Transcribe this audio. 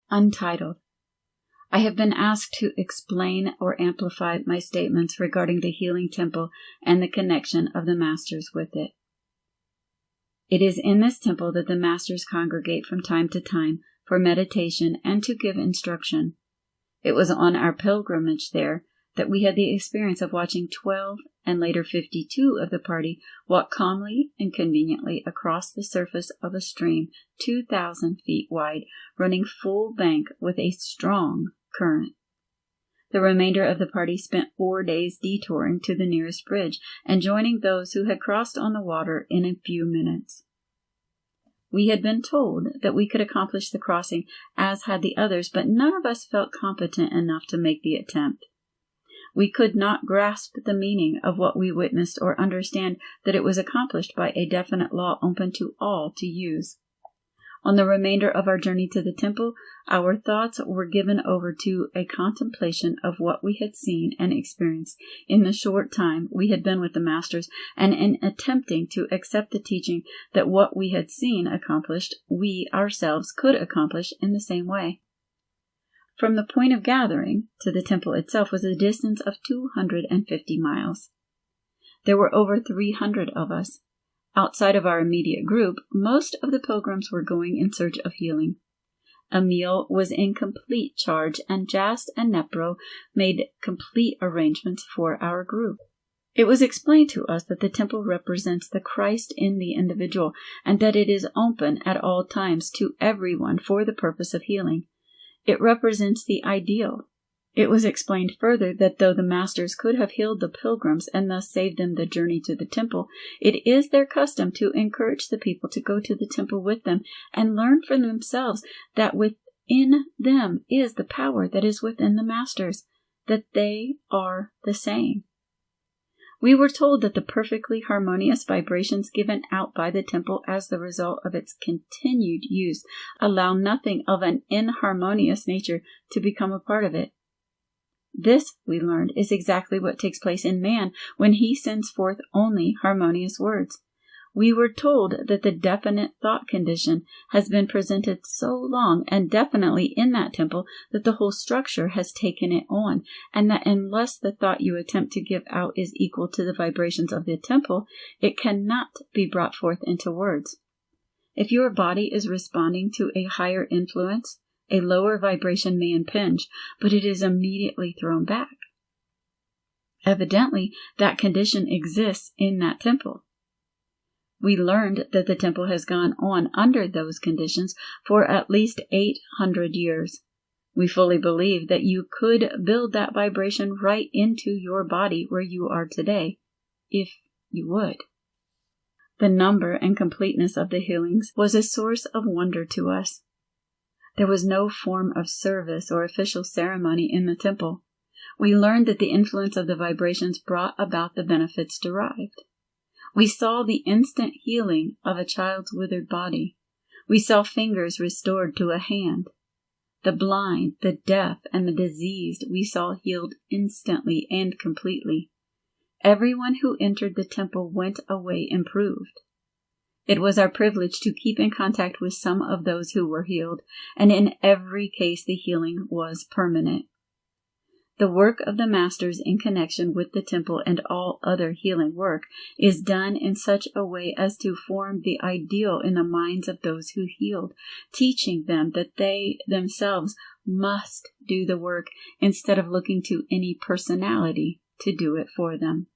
Untitled. I have been asked to explain or amplify my statements regarding the healing temple and the connection of the masters with it. It is in this temple that the masters congregate from time to time for meditation and to give instruction. It was on our pilgrimage there that we had the experience of watching 12 and later 52 of the party walk calmly and conveniently across the surface of a stream 2,000 feet wide, running full bank with a strong current. The remainder of the party spent 4 days detouring to the nearest bridge and joining those who had crossed on the water in a few minutes. We had been told that we could accomplish the crossing, as had the others, but none of us felt competent enough to make the attempt. We could not grasp the meaning of what we witnessed or understand that it was accomplished by a definite law open to all to use. On the remainder of our journey to the temple, our thoughts were given over to a contemplation of what we had seen and experienced in the short time we had been with the masters, and in attempting to accept the teaching that what we had seen accomplished, we ourselves could accomplish in the same way. From the point of gathering to the temple itself was a distance of 250 miles. There were over 300 of us. Outside of our immediate group, most of the pilgrims were going in search of healing. Emil was in complete charge, and Jast and Nepro made complete arrangements for our group. It was explained to us that the temple represents the Christ in the individual, and that it is open at all times to everyone for the purpose of healing. It represents the ideal. It was explained further that though the masters could have healed the pilgrims and thus saved them the journey to the temple, it is their custom to encourage the people to go to the temple with them and learn for themselves that within them is the power that is within the masters, that they are the same. We were told that the perfectly harmonious vibrations given out by the temple as the result of its continued use allow nothing of an inharmonious nature to become a part of it. This, we learned, is exactly what takes place in man when he sends forth only harmonious words. We were told that the definite thought condition has been presented so long and definitely in that temple that the whole structure has taken it on, and that unless the thought you attempt to give out is equal to the vibrations of the temple, it cannot be brought forth into words. If your body is responding to a higher influence, a lower vibration may impinge, but it is immediately thrown back. Evidently, that condition exists in that temple. We learned that the temple has gone on under those conditions for at least 800 years. We fully believe that you could build that vibration right into your body where you are today, if you would. The number and completeness of the healings was a source of wonder to us. There was no form of service or official ceremony in the temple. We learned that the influence of the vibrations brought about the benefits derived. We saw the instant healing of a child's withered body. We saw fingers restored to a hand. The blind, the deaf, and the diseased we saw healed instantly and completely. Everyone who entered the temple went away improved. It was our privilege to keep in contact with some of those who were healed, and in every case the healing was permanent. The work of the masters in connection with the temple and all other healing work is done in such a way as to form the ideal in the minds of those who healed, teaching them that they themselves must do the work instead of looking to any personality to do it for them.